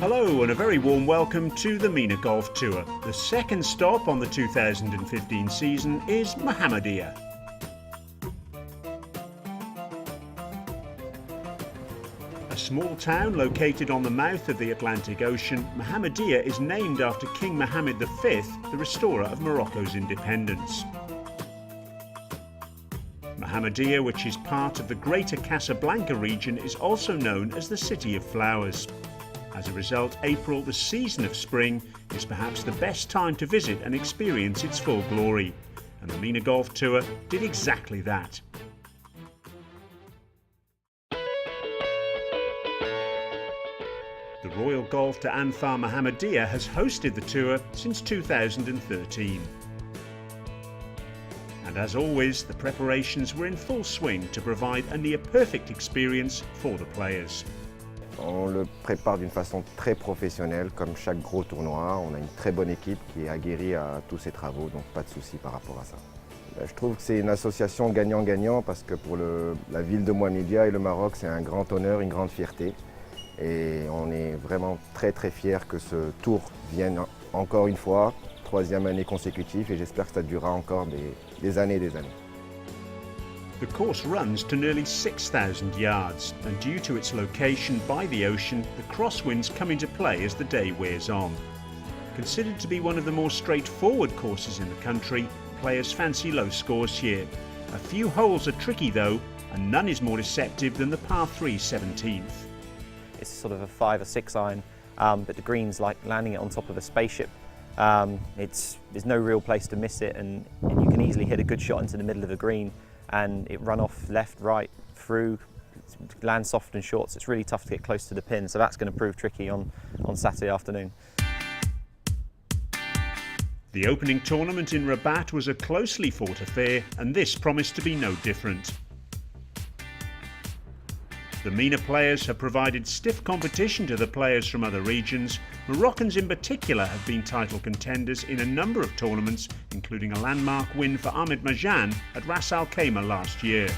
Hello and a very warm welcome to the MENA Golf Tour. The second stop on the 2015 season is Mohammedia. A small town located on the mouth of the Atlantic Ocean, Mohammedia is named after King Mohammed V, the restorer of Morocco's independence. Mohammedia, which is part of the greater Casablanca region, is also known as the City of Flowers. As a result, April, the season of spring, is perhaps the best time to visit and experience its full glory. And the MENA Golf Tour did exactly that. The Royal Golf de Anfar Mohammedia has hosted the tour since 2013. And as always, the preparations were in full swing to provide a near-perfect experience for the players. On le prépare d'une façon très professionnelle, comme chaque gros tournoi. On a une très bonne équipe qui est aguerrie à tous ces travaux, donc pas de souci par rapport à ça. Je trouve que c'est une association gagnant-gagnant parce que pour la ville de Mohammedia et le Maroc, c'est un grand honneur, une grande fierté. Et on est vraiment très fiers que ce tour vienne encore une fois, troisième année consécutive, et j'espère que ça durera encore des années et des années. The course runs to nearly 6,000 yards, and due to its location by the ocean, the crosswinds come into play as the day wears on. Considered to be one of the more straightforward courses in the country, players fancy low scores here. A few holes are tricky though, and none is more deceptive than the par 3 17th. It's sort of a 5 or 6 iron, but the green's like landing it on top of a spaceship. There's no real place to miss it, and you can easily hit a good shot into the middle of the green and it run off left, right, through, land soft and short, so it's really tough to get close to the pin, so that's going to prove tricky on Saturday afternoon. The opening tournament in Rabat was a closely fought affair, and this promised to be no different. The MENA players have provided stiff competition to the players from other regions. Moroccans in particular have been title contenders in a number of tournaments, including a landmark win for Ahmed Marjan at Ras Al Khaimah last year.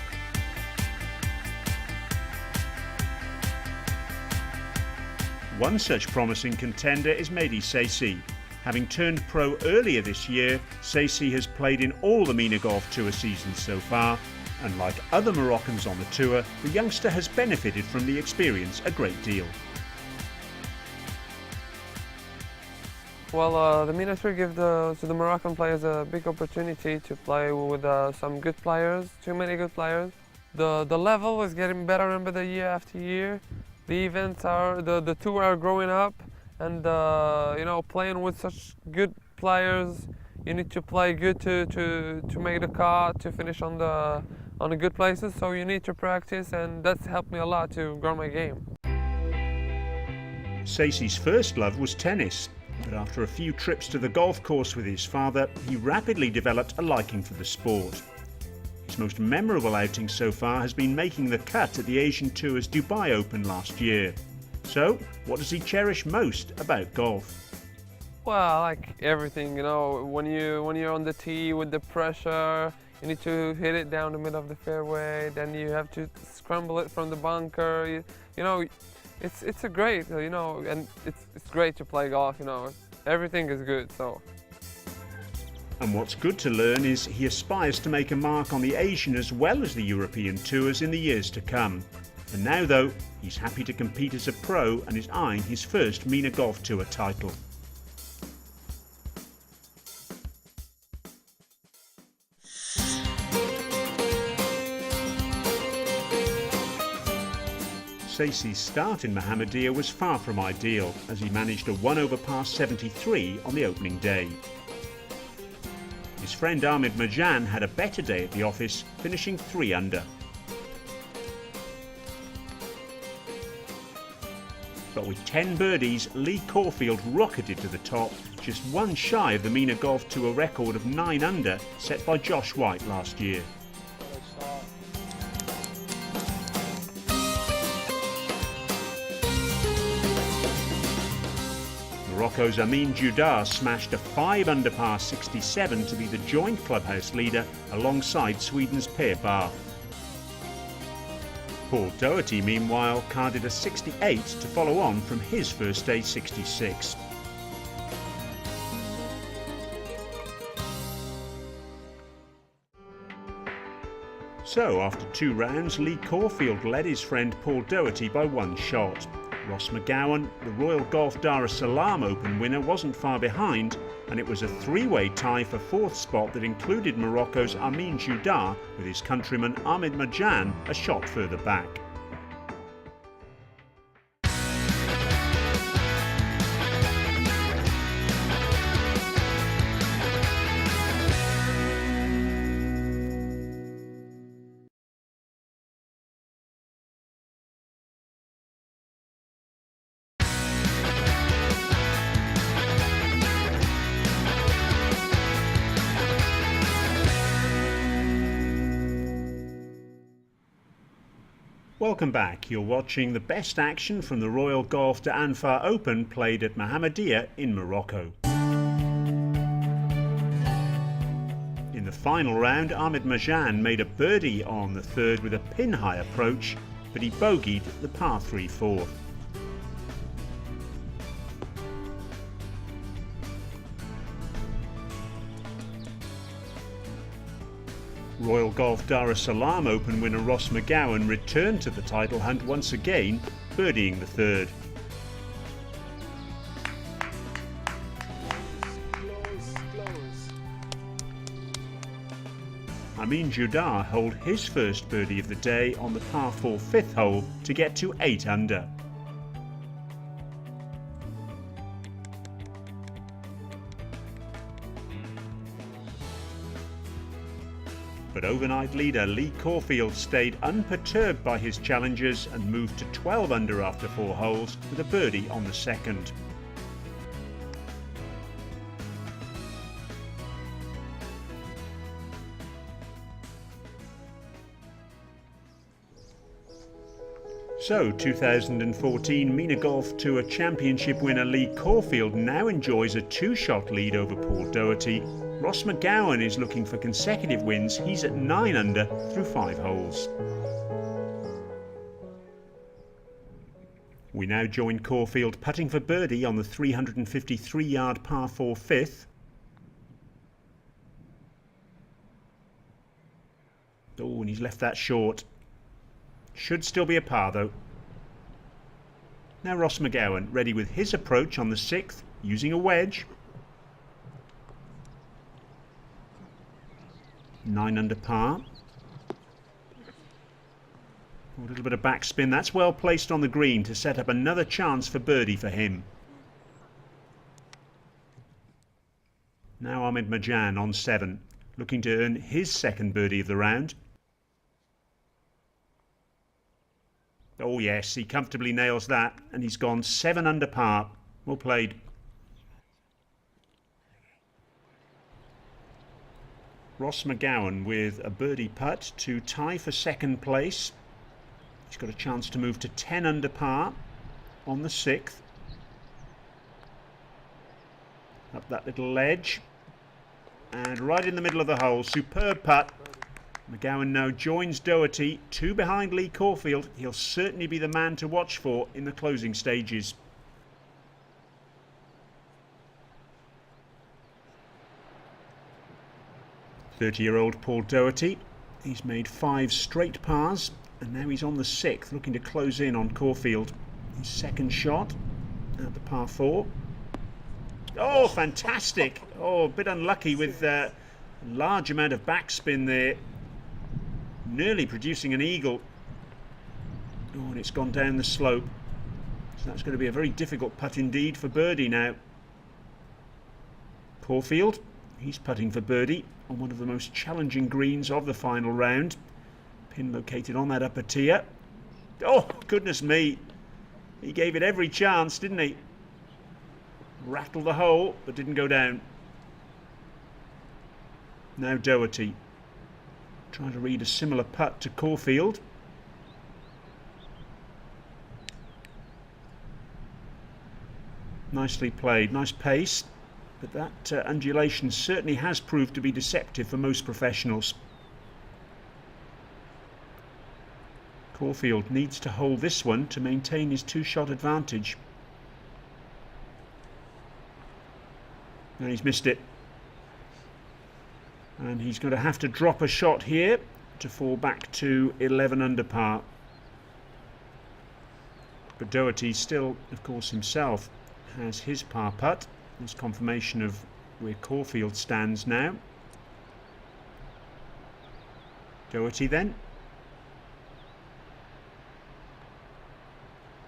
One such promising contender is Mehdi Seisi. Having turned pro earlier this year, Seisi has played in all the MENA Golf Tour seasons so far, and like other Moroccans on the tour, the youngster has benefited from the experience a great deal. Well, the MENA Tour gives the Moroccan players a big opportunity to play with some good players, too many good players. The level is getting better and better year after year. The events are, the tour are growing up, and you know, playing with such good players, you need to play good to make the cut, to finish on the good places, so you need to practice, and that's helped me a lot to grow my game. Seisi's first love was tennis, but after a few trips to the golf course with his father, he rapidly developed a liking for the sport. His most memorable outing so far has been making the cut at the Asian Tour's Dubai Open last year. So, what does he cherish most about golf? Well, I like everything, you know, when you're on the tee with the pressure, you need to hit it down the middle of the fairway, then you have to scramble it from the bunker, you know, it's a great, you know, and it's great to play golf, you know, everything is good, so. And what's good to learn is he aspires to make a mark on the Asian as well as the European tours in the years to come. And now though, he's happy to compete as a pro and is eyeing his first MENA Golf Tour title. Seisi's start in Mohammedia was far from ideal, as he managed a 1-over par 73 on the opening day. His friend Ahmed Marjan had a better day at the office, finishing 3 under. But with 10 birdies, Lee Caulfield rocketed to the top, just one shy of the MENA Golf Tour record of 9 under set by Josh White last year. Morocco's Amin Judar smashed a 5 under par 67 to be the joint clubhouse leader alongside Sweden's Per Bar. Paul Doherty, meanwhile, carded a 68 to follow on from his first day 66. So, after 2 rounds, Lee Caulfield led his friend Paul Doherty by 1 shot. Ross McGowan, the Royal Golf Dar es Salaam Open winner, wasn't far behind, and it was a 3-way tie for 4th spot that included Morocco's Amin Judar with his countryman Ahmed Marjan a shot further back. Welcome back. You're watching the best action from the Royal Golf de Anfar Open played at Mohammedia in Morocco. In the final round, Ahmed Marjan made a birdie on the 3rd with a pin-high approach, but he bogeyed the par 3 4th. Royal Golf Dar es Salaam Open winner Ross McGowan returned to the title hunt once again, birdieing the 3rd. Amin Judar holed his first birdie of the day on the par 4 5th hole to get to 8 under. But overnight leader Lee Caulfield stayed unperturbed by his challengers and moved to 12 under after 4 holes with a birdie on the 2nd. So, 2014 MENA Golf Tour Championship winner Lee Caulfield now enjoys a 2-shot lead over Paul Doherty. Ross McGowan is looking for consecutive wins. He's at 9 under through 5 holes. We now join Caulfield putting for birdie on the 353-yard par 4 5th. Oh, and he's left that short. Should still be a par though. Now Ross McGowan ready with his approach on the 6th, using a wedge. 9 under par. A little bit of backspin. That's well placed on the green to set up another chance for birdie for him. Now Ahmed Marjan on 7, looking to earn his 2nd birdie of the round. Oh yes, he comfortably nails that, and he's gone 7 under par. Well played. Ross McGowan with a birdie putt to tie for 2nd place. He's got a chance to move to 10 under par on the 6th. Up that little ledge. And right in the middle of the hole, superb putt. McGowan now joins Doherty, 2 behind Lee Caulfield. He'll certainly be the man to watch for in the closing stages. .30-year-old Paul Doherty. He's made 5 straight pars, and now he's on the 6th, looking to close in on Caulfield. His 2nd shot at the par 4. Oh, fantastic! Oh, a bit unlucky with a large amount of backspin there. Nearly producing an eagle. Oh, and it's gone down the slope. So that's going to be a very difficult putt indeed for birdie now. Caulfield, he's putting for birdie on one of the most challenging greens of the final round. Pin located on that upper tier. Oh, goodness me. He gave it every chance, didn't he? Rattled the hole, but didn't go down. Now Doherty. Trying to read a similar putt to Caulfield. Nicely played, nice pace, but that undulation certainly has proved to be deceptive for most professionals. Caulfield needs to hold this one to maintain his two-shot advantage. And he's missed it. And he's going to have to drop a shot here to fall back to 11 under par. But Doherty still, of course, himself has his par putt. There's confirmation of where Caulfield stands now. Doherty then.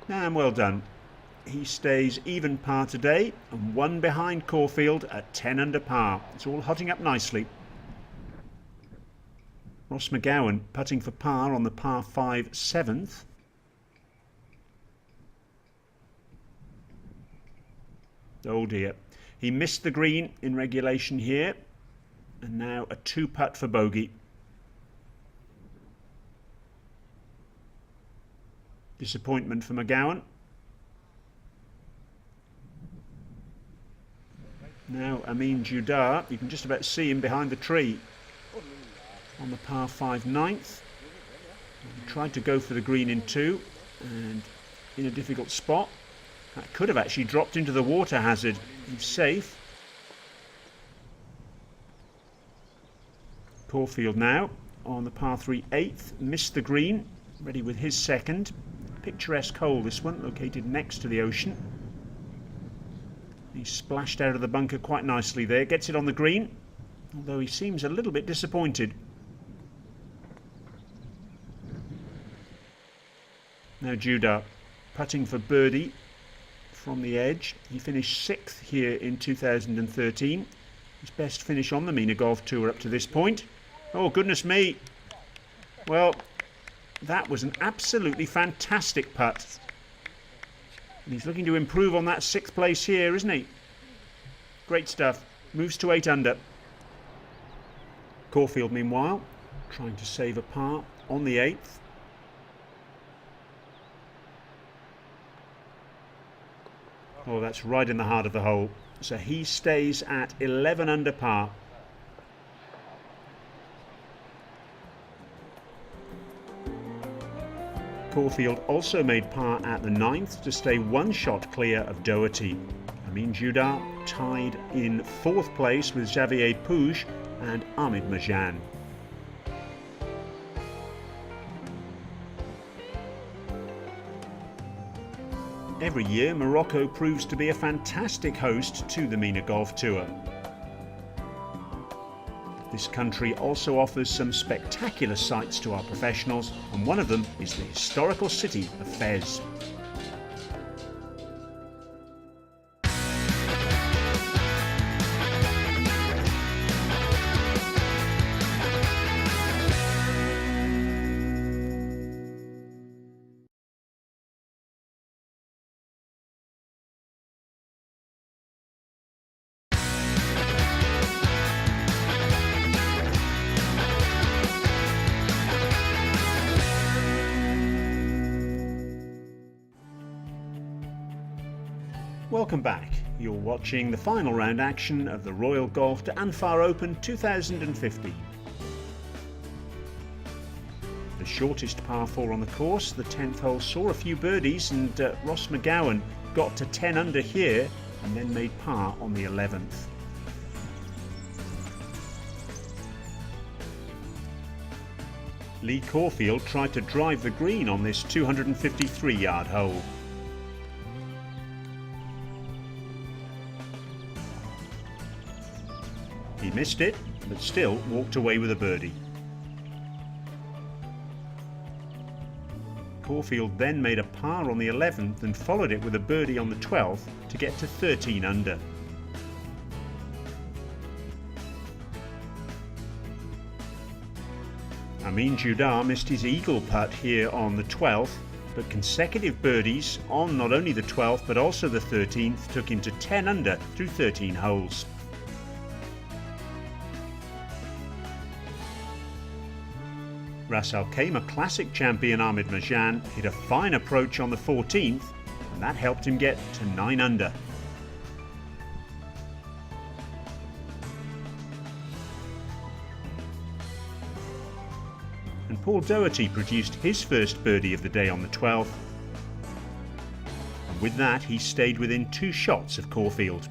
And well done. He stays even par today and one behind Caulfield at 10 under par. It's all hotting up nicely. Ross McGowan putting for par on the par 5 7th. Oh dear. He missed the green in regulation here. And now a 2-putt for bogey. Disappointment for McGowan. Now Amin Judar, you can just about see him behind the tree on the par 5 9th. He tried to go for the green in 2 and in a difficult spot. That could have actually dropped into the water hazard. He's safe. Caulfield now on the par 3 8th, missed the green, ready with his second. Picturesque hole this one, located next to the ocean. He splashed out of the bunker quite nicely there, gets it on the green, although he seems a little bit disappointed. Now Judar putting for birdie from the edge. He finished 6th here in 2013. His best finish on the MENA Golf Tour up to this point. Oh goodness me. Well, that was an absolutely fantastic putt. And he's looking to improve on that 6th place here, isn't he? Great stuff. Moves to 8 under. Caulfield, meanwhile, trying to save a par on the 8th. Oh, that's right in the heart of the hole. So he stays at 11 under par. Caulfield also made par at the 9th to stay 1 shot clear of Doherty. Amin Judar tied in 4th place with Xavier Puig and Ahmed Marjan. Every year, Morocco proves to be a fantastic host to the MENA Golf Tour. This country also offers some spectacular sights to our professionals, and one of them is the historical city of Fez. Welcome back. You're watching the final round action of the Royal Golf to Anfar Open 2015. The shortest par 4 on the course, the 10th hole, saw a few birdies, and Ross McGowan got to 10 under here and then made par on the 11th. Lee Caulfield tried to drive the green on this 253-yard hole. He missed it, but still walked away with a birdie. Caulfield then made a par on the 11th and followed it with a birdie on the 12th to get to 13 under. Amin Judar missed his eagle putt here on the 12th but consecutive birdies on not only the 12th but also the 13th took him to 10 under through 13 holes. Ras Al Khaimah Classic champion Ahmed Marjan hit a fine approach on the 14th, and that helped him get to 9 under. And Paul Doherty produced his first birdie of the day on the 12th, and with that he stayed within 2 shots of Caulfield.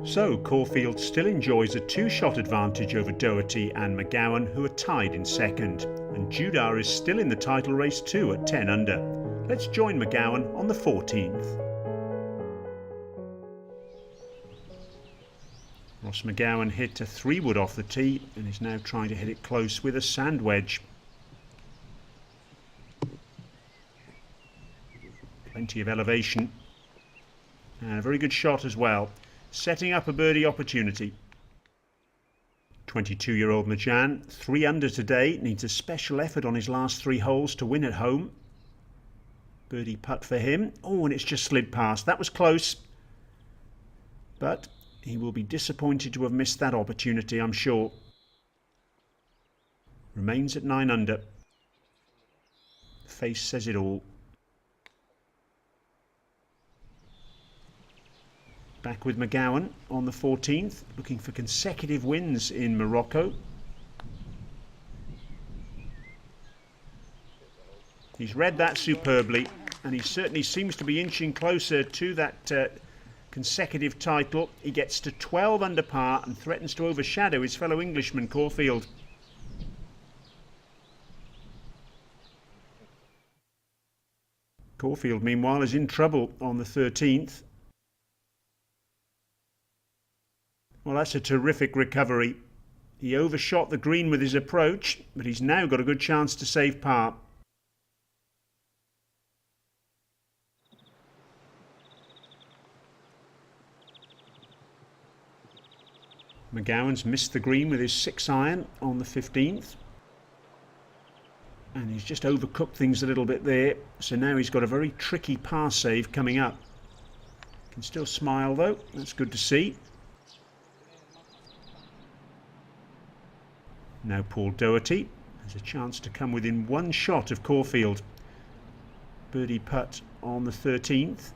So Caulfield still enjoys a 2-shot advantage over Doherty and McGowan, who are tied in second, and Judar is still in the title race too at 10 under. Let's join McGowan on the 14th. Ross McGowan hit a 3-wood off the tee and is now trying to hit it close with a sand wedge. Plenty of elevation and a very good shot as well, setting up a birdie opportunity. 22-year-old Marjan, 3 under today, needs a special effort on his last 3 holes to win at home. Birdie putt for him. Oh, and it's just slid past. That was close. But he will be disappointed to have missed that opportunity, I'm sure. Remains at 9 under. The face says it all. Back with McGowan on the 14th, looking for consecutive wins in Morocco. He's read that superbly, and he certainly seems to be inching closer to that consecutive title. He gets to 12 under par and threatens to overshadow his fellow Englishman Caulfield. Caulfield, meanwhile, is in trouble on the 13th. Well, that's a terrific recovery. He overshot the green with his approach, but he's now got a good chance to save par. McGowan's missed the green with his 6-iron on the 15th. And he's just overcooked things a little bit there. So now he's got a very tricky par save coming up. Can still smile though, that's good to see. Now Paul Doherty has a chance to come within 1 shot of Caulfield. Birdie putt on the 13th.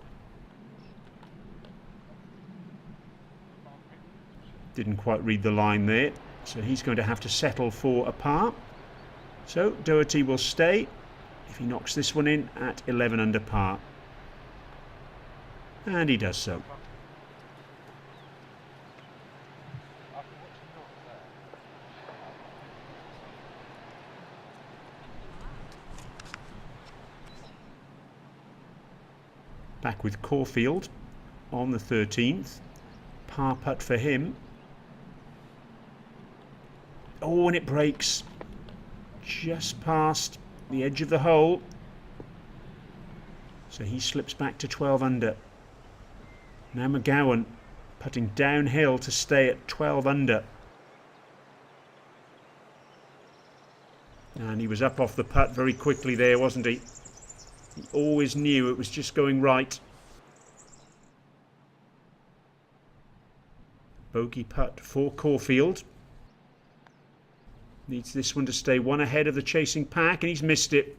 Didn't quite read the line there, so he's going to have to settle for a par. So Doherty will stay if he knocks this one in at 11 under par. And he does so. Back with Caulfield on the 13th. Par putt for him. Oh, and it breaks just past the edge of the hole. So he slips back to 12 under. Now McGowan putting downhill to stay at 12 under. And he was up off the putt very quickly there, wasn't he? He always knew it was just going right. Bogey putt for Caulfield. Needs this one to stay 1 ahead of the chasing pack, and he's missed it.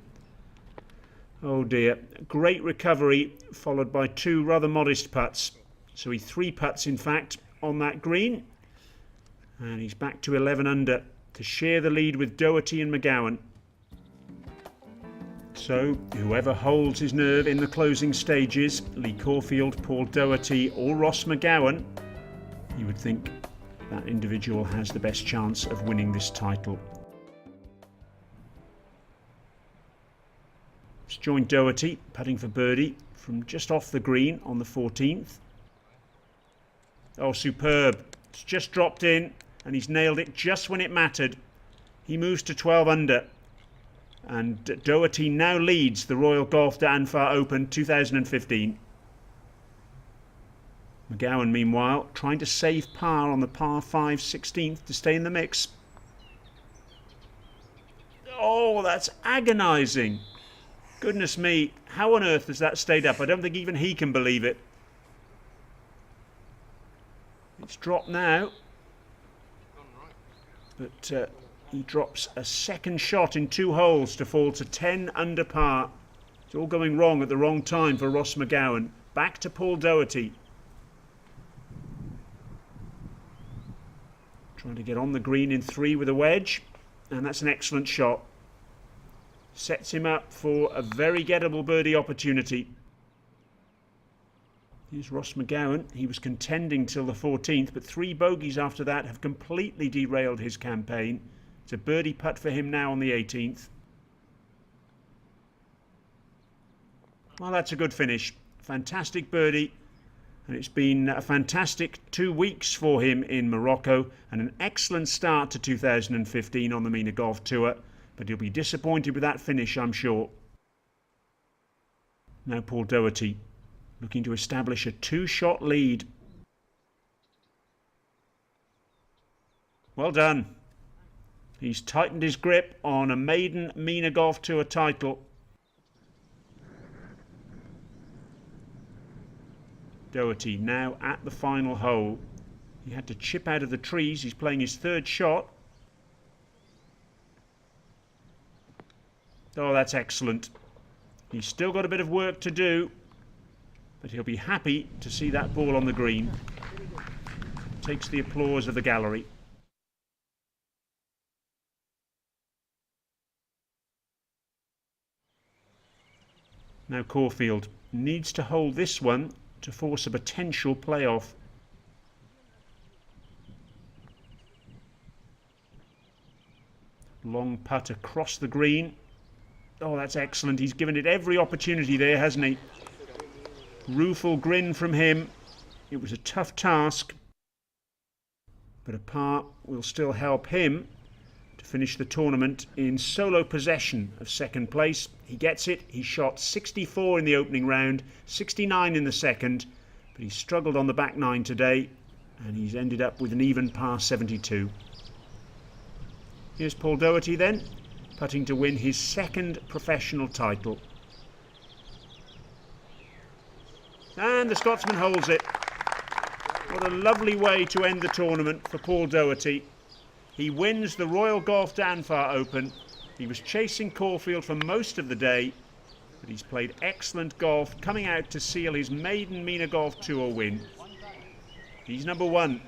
Oh dear. Great recovery, followed by 2 rather modest putts. So he 3 putts, in fact, on that green. And he's back to 11 under to share the lead with Doherty and McGowan. So, whoever holds his nerve in the closing stages, Lee Caulfield, Paul Doherty or Ross McGowan, you would think that individual has the best chance of winning this title. Let's join Doherty, putting for birdie from just off the green on the 14th. Oh, superb. It's just dropped in and he's nailed it just when it mattered. He moves to 12 under. And Doherty now leads the Royal Golf Danfar Open 2015. McGowan, meanwhile, trying to save par on the par 5 16th to stay in the mix. Oh, that's agonising. Goodness me, how on earth has that stayed up? I don't think even he can believe it. It's dropped now. But he drops a second shot in 2 holes to fall to 10 under par. It's all going wrong at the wrong time for Ross McGowan. Back to Paul Doherty. Trying to get on the green in 3 with a wedge. And that's an excellent shot. Sets him up for a very gettable birdie opportunity. Here's Ross McGowan. He was contending till the 14th, but 3 bogeys after that have completely derailed his campaign. It's a birdie putt for him now on the 18th. Well, that's a good finish. Fantastic birdie. And it's been a fantastic 2 weeks for him in Morocco and an excellent start to 2015 on the MENA Golf Tour. But he'll be disappointed with that finish, I'm sure. Now Paul Doherty, looking to establish a 2-shot lead. Well done. He's tightened his grip on a maiden MENA Golf Tour title. Doherty now at the final hole. He had to chip out of the trees. He's playing his 3rd shot. Oh, that's excellent. He's still got a bit of work to do, but he'll be happy to see that ball on the green. Takes the applause of the gallery. Now Caulfield needs to hold this one to force a potential playoff. Long putt across the green. Oh, that's excellent. He's given it every opportunity there, hasn't he? Rueful grin from him. It was a tough task, but a par will still help him to finish the tournament in solo possession of 2nd place. He gets it. He shot 64 in the opening round, 69 in the second, but he struggled on the back 9 today, and he's ended up with an even par 72. Here's Paul Doherty then, putting to win his 2nd professional title. And the Scotsman holds it. What a lovely way to end the tournament for Paul Doherty. He wins the Royal Golf Danfar Open. He was chasing Caulfield for most of the day, but he's played excellent golf, coming out to seal his maiden MENA Golf Tour win. He's number 1.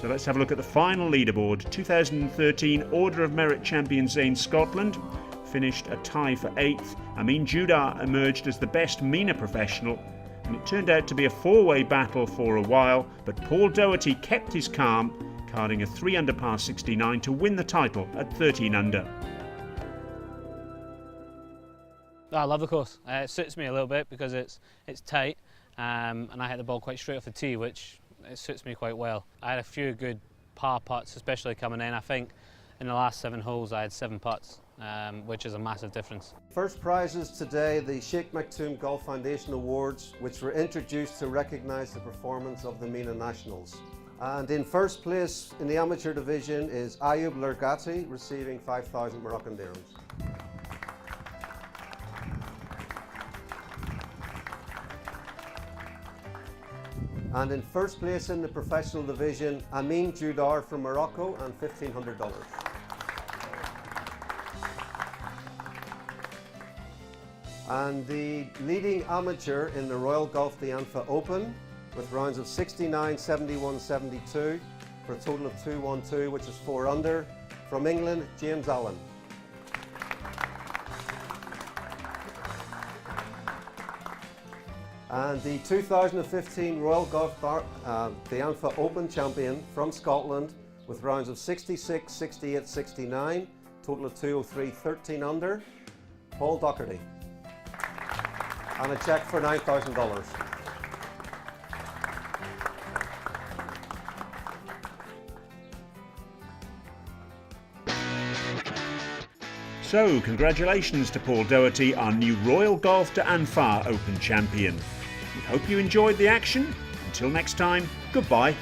So let's have a look at the final leaderboard. 2013 Order of Merit champion Zane Scotland finished a tie for 8th. Amin Judar emerged as the best MENA professional, and it turned out to be a 4-way battle for a while, but Paul Doherty kept his calm, carding a 3 under par 69 to win the title at 13 under. I love the course. It suits me a little bit because it's tight, and I hit the ball quite straight off the tee, which it suits me quite well. I had a few good par putts, especially coming in. I think in the last 7 holes I had 7 putts, which is a massive difference. First prizes today, the Sheikh Maktoum Golf Foundation Awards, which were introduced to recognise the performance of the MENA nationals. And in first place in the amateur division is Ayoub Lergati, receiving 5,000 Moroccan dirhams. And in first place in the professional division, Amin Judar from Morocco, and $1,500. And the leading amateur in the Royal Golf Danfar Open, with rounds of 69, 71, 72, for a total of 212, which is 4 under, from England, James Allen. And the 2015 Royal Golf Danfar Open champion from Scotland, with rounds of 66, 68, 69, total of 203, 13 under, Paul Doherty. And a cheque for $9,000. So, congratulations to Paul Doherty, our new Royal Golf Danfar Open champion. We hope you enjoyed the action. Until next time, goodbye.